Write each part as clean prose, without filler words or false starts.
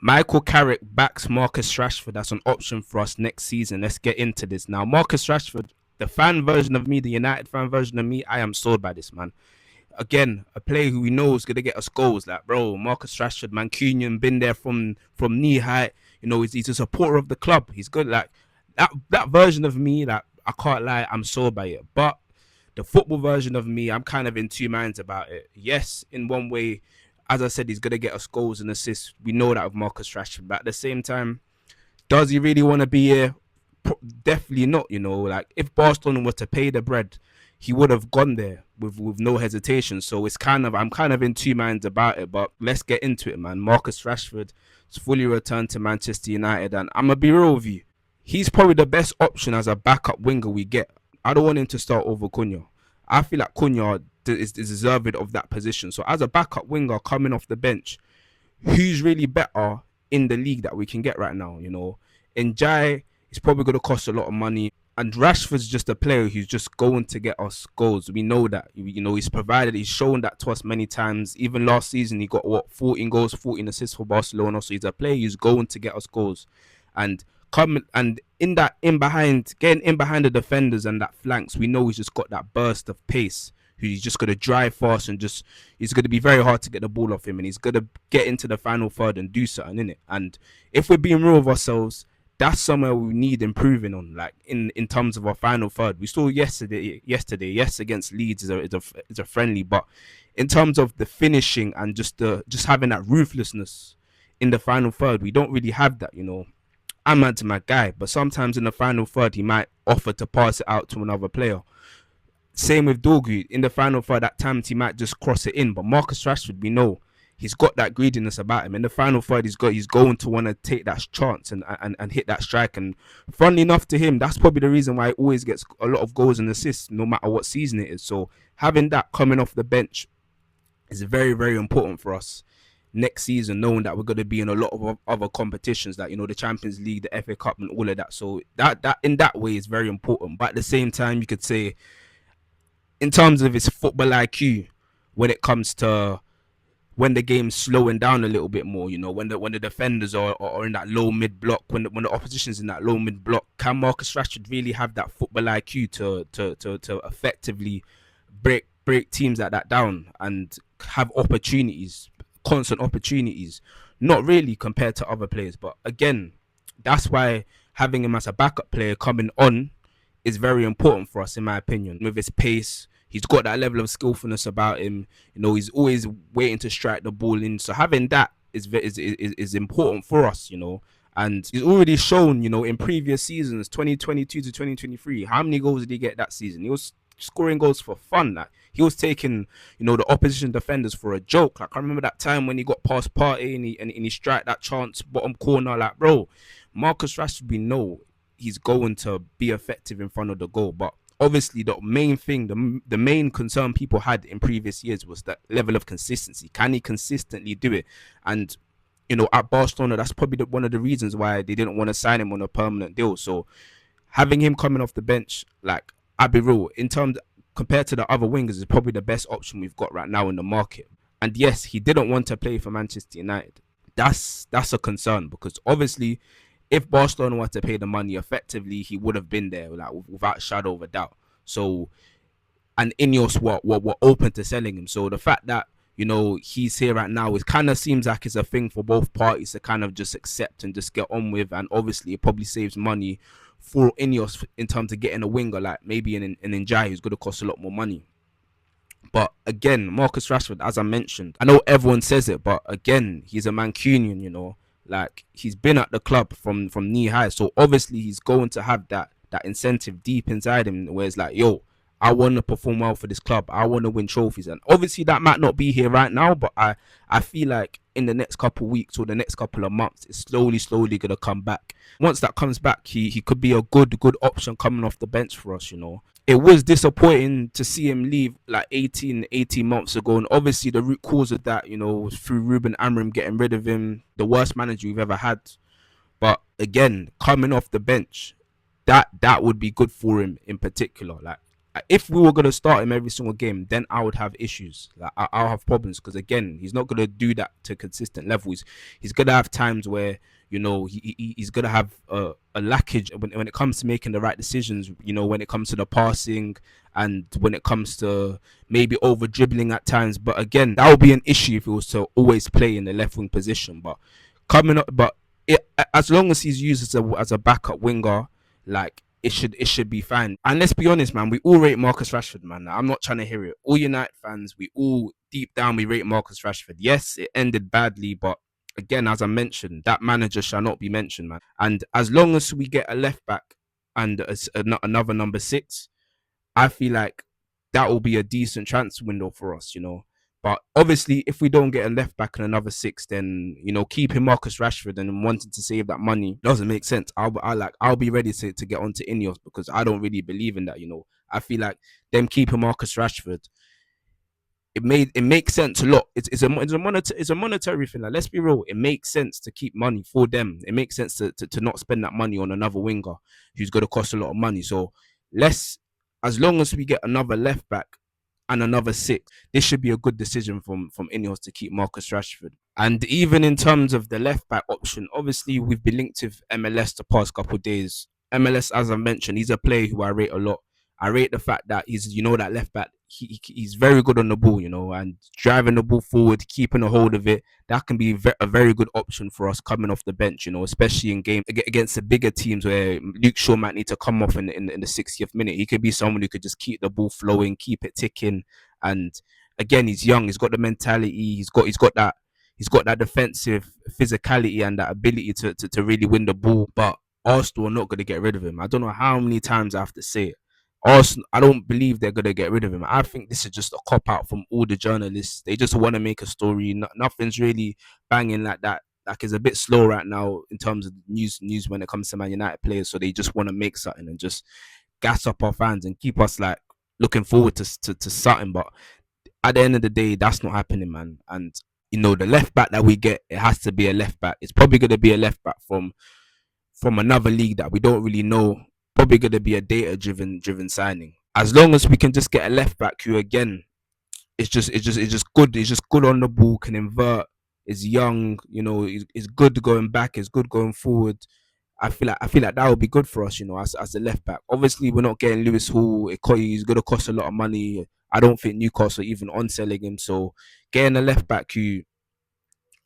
Michael Carrick backs Marcus Rashford. That's an option for us next season. Let's get into this now. Marcus Rashford, the fan version of me, the United fan version of me, I am sold by this man. Again, a player who we know is gonna get us goals. Like, bro, Marcus Rashford, Mancunian, been there from knee height. You know, he's a supporter of the club. He's good. Like that version of me, that I can't lie, I'm sold by it. But the football version of me, I'm kind of in two minds about it. Yes, in one way, as I said, he's gonna get us goals and assists. We know that with Marcus Rashford, but at the same time, does he really want to be here? Definitely not. You know, like if Barcelona were to pay the bread, he would have gone there with no hesitation. So it's kind of, I'm kind of in two minds about it. But let's get into it, man. Marcus Rashford is fully returned to Manchester United, and I'm gonna be real with you. He's probably the best option as a backup winger we get. I don't want him to start over Cunha. I feel like Cunha is deserving of that position. So as a backup winger coming off the bench, who's really better in the league that we can get right now? You know, Njai is probably going to cost a lot of money, and Rashford's just a player who's just going to get us goals. We know that. You know, he's shown that to us many times. Even last season, he got 14 goals, 14 assists for Barcelona. So he's a player who's going to get us goals, and getting in behind the defenders and that flanks, we know he's just got that burst of pace. He's just going to drive fast and he's going to be very hard to get the ball off him, and he's going to get into the final third and do something in it. And if we're being real with ourselves, that's somewhere we need improving on. Like in terms of our final third, we saw yesterday, yes, against Leeds is a friendly, but in terms of the finishing and just having that ruthlessness in the final third, we don't really have that. You know, I'm mad to my guy, but sometimes in the final third, he might offer to pass it out to another player. Same with Dorgu. In the final third, at times he might just cross it in. But Marcus Rashford, we know he's got that greediness about him. In the final third, he's going to want to take that chance and hit that strike. And funnily enough to him, that's probably the reason why he always gets a lot of goals and assists, no matter what season it is. So having that coming off the bench is very, very important for us next season, knowing that we're going to be in a lot of other competitions, that, you know, the Champions League, the FA Cup, and all of that. So that in that way is very important. But at the same time, you could say, in terms of his football IQ, when it comes to when the game's slowing down a little bit more, you know, when the defenders are in that low mid block, when the opposition's in that low mid block, can Marcus Rashford really have that football IQ to effectively break teams like that down and have opportunities, constant opportunities? Not really, compared to other players. But again, that's why having him as a backup player coming on is very important for us, in my opinion. With his pace, he's got that level of skillfulness about him. You know, he's always waiting to strike the ball in. So having that is important for us, you know. And he's already shown, you know, in previous seasons, 2022 to 2023, how many goals did he get that season? He was scoring goals for fun. Like, he was taking, you know, the opposition defenders for a joke. Like, I remember that time when he got past Partey and he strike that chance bottom corner. Like, bro, Marcus Rashford, we know he's going to be effective in front of the goal. But obviously the main thing, the main concern people had in previous years was that level of consistency. Can he consistently do it? And, you know, at Barcelona, that's probably one of the reasons why they didn't want to sign him on a permanent deal. So having him coming off the bench, like, I'll be real, in terms, compared to the other wingers, is probably the best option we've got right now in the market. And yes, he didn't want to play for Manchester United. That's a concern, because obviously, if Barcelona were to pay the money effectively, he would have been there, like, without a shadow of a doubt. So, and INEOS were open to selling him. So the fact that, you know, he's here right now, it kind of seems like it's a thing for both parties to kind of just accept and just get on with. And obviously, it probably saves money for INEOS in terms of getting a winger, like maybe an Njai, who's going to cost a lot more money. But again, Marcus Rashford, as I mentioned, I know everyone says it, but again, he's a Mancunian, you know. Like, he's been at the club from knee high, so obviously he's going to have that incentive deep inside him, where it's like, yo, I want to perform well for this club, I want to win trophies. And obviously that might not be here right now, but I feel like in the next couple of weeks or the next couple of months, it's slowly gonna come back. Once that comes back, he could be a good option coming off the bench for us, you know. It was disappointing to see him leave like 18 months ago, and obviously the root cause of that, you know, was through Ruben Amorim getting rid of him, the worst manager we've ever had. But again, coming off the bench, that would be good for him in particular. Like, if we were gonna start him every single game, then I would have issues. Like I'll have problems because again, he's not gonna do that to consistent levels. He's gonna have times where he's gonna have a lackage when it comes to making the right decisions. When it comes to the passing and when it comes to maybe over dribbling at times. But again, that would be an issue if he was to always play in the left wing position. But coming up, but as long as he's used as a backup winger, like it should be fine. And let's be honest, man, we all rate Marcus Rashford, man. I'm not trying to hear it. All United fans, we all deep down we rate Marcus Rashford. Yes, it ended badly, but again, as I mentioned, that manager shall not be mentioned, man. And as long as we get a left back and another number six, I feel like that will be a decent transfer window for us. But obviously, if we don't get a left back and another six, then keeping Marcus Rashford and wanting to save that money doesn't make sense. I'll be ready to get onto INEOS because I don't really believe in that. I feel like them keeping Marcus Rashford, it makes sense a lot. It's a monetary thing. Like, let's be real, it makes sense to keep money for them. It makes sense to not spend that money on another winger who's going to cost a lot of money. So let's, as long as we get another left back and another six, this should be a good decision from Ineos to keep Marcus Rashford. And even in terms of the left back option, obviously we've been linked with MLS the past couple of days. MLS, as I mentioned, he's a player who I rate a lot. I rate the fact that that left back. He's very good on the ball, and driving the ball forward, keeping a hold of it. That can be a very good option for us coming off the bench, especially in game against the bigger teams where Luke Shaw might need to come off in the 60th minute. He could be someone who could just keep the ball flowing, keep it ticking, and again, he's young. He's got the mentality. He's got that defensive physicality and that ability to really win the ball. But Arsenal are not going to get rid of him. I don't know how many times I have to say it. Arsenal, I don't believe they're going to get rid of him. I think this is just a cop out from all the journalists. They just want to make a story. Nothing's really banging like that. Like, it's a bit slow right now in terms of news when it comes to Man United players. So they just want to make something and just gas up our fans and keep us like looking forward to something. But at the end of the day, that's not happening, man. And the left back that we get, it has to be a left back. It's probably going to be a left back from another league that we don't really know. Probably going to be a data driven signing. As long as we can just get a left back who, again, it's just good. It's just good on the ball, can invert, is young. Is good going back. Is good going forward. I feel like that would be good for us. As a left back. Obviously, we're not getting Lewis Hall. He's going to cost a lot of money. I don't think Newcastle are even on selling him. So getting a left back who,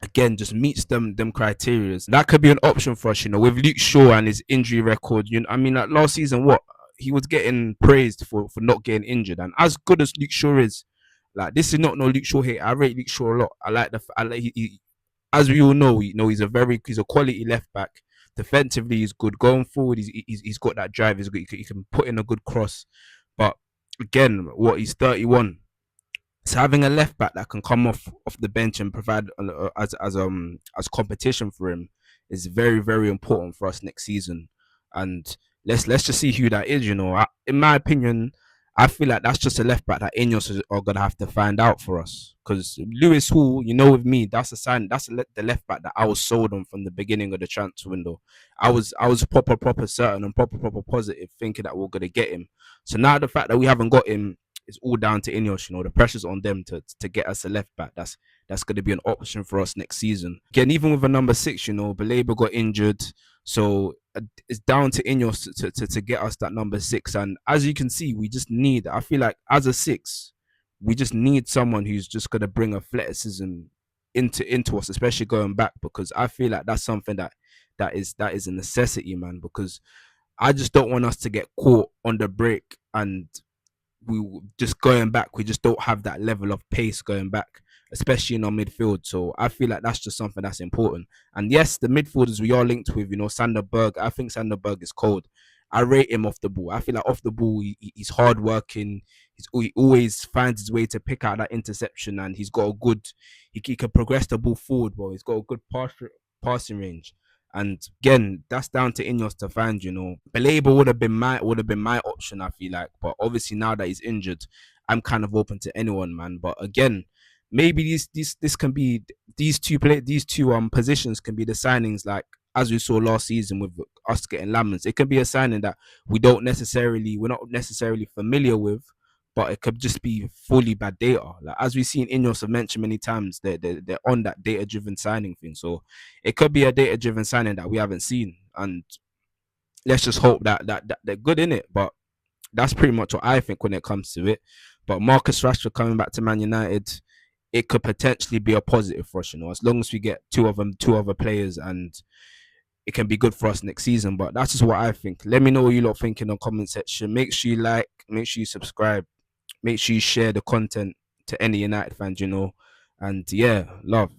again, just meets them criteria, that could be an option for us. With Luke Shaw and his injury record. I mean, like last season, what he was getting praised for not getting injured, and as good as Luke Shaw is, like, this is not no Luke Shaw hate. I rate Luke Shaw a lot. As we all know, he's a quality left back. Defensively, he's good. Going forward, he's got that drive. He can put in a good cross. But again, he's 31. So having a left back that can come off the bench and provide as competition for him is very, very important for us next season. And let's just see who that is. In my opinion, I feel like that's just a left back that INEOS are gonna have to find out for us. Because Lewis Hall, with me, that's a sign. That's the left back that I was sold on from the beginning of the transfer window. I was proper certain and proper positive, thinking that we're gonna get him. So now the fact that we haven't got him, it's all down to INEOS. The pressure's on them to get us a left back. That's going to be an option for us next season. Again, even with a number six, Baleba got injured, so it's down to INEOS to get us that number six. And as you can see, we just need. I feel like as a six, we just need someone who's just going to bring athleticism into us, especially going back, because I feel like that's something that is a necessity, man. Because I just don't want us to get caught on the break and we just going back, we just don't have that level of pace going back, especially in our midfield. So I feel like that's just something that's important. And yes, the midfielders we are linked with, Sander Berg. I think Sander Berg is cold. I rate him off the ball. I feel like off the ball, he's hard working. He always finds his way to pick out that interception, and he's got a good. He can progress the ball forward, but he's got a good passing range. And again, that's down to INEOS to find. Baleba would have been my option, I feel like. But obviously now that he's injured, I'm kind of open to anyone, man. But again, maybe this can be these two positions can be the signings like as we saw last season with us getting Lamens, it could be a signing that we're not necessarily familiar with, but it could just be fully bad data. Like as we've seen INEOS have mentioned many times, they're on that data driven signing thing. So it could be a data driven signing that we haven't seen, and let's just hope that they're good in it. But that's pretty much what I think when it comes to it. But Marcus Rashford coming back to Man United, it could potentially be a positive for us, as long as we get two other players, and it can be good for us next season. But that's just what I think. Let me know what you lot think in the comment section. Make sure you like, make sure you subscribe, make sure you share the content to any United fans, and yeah, love.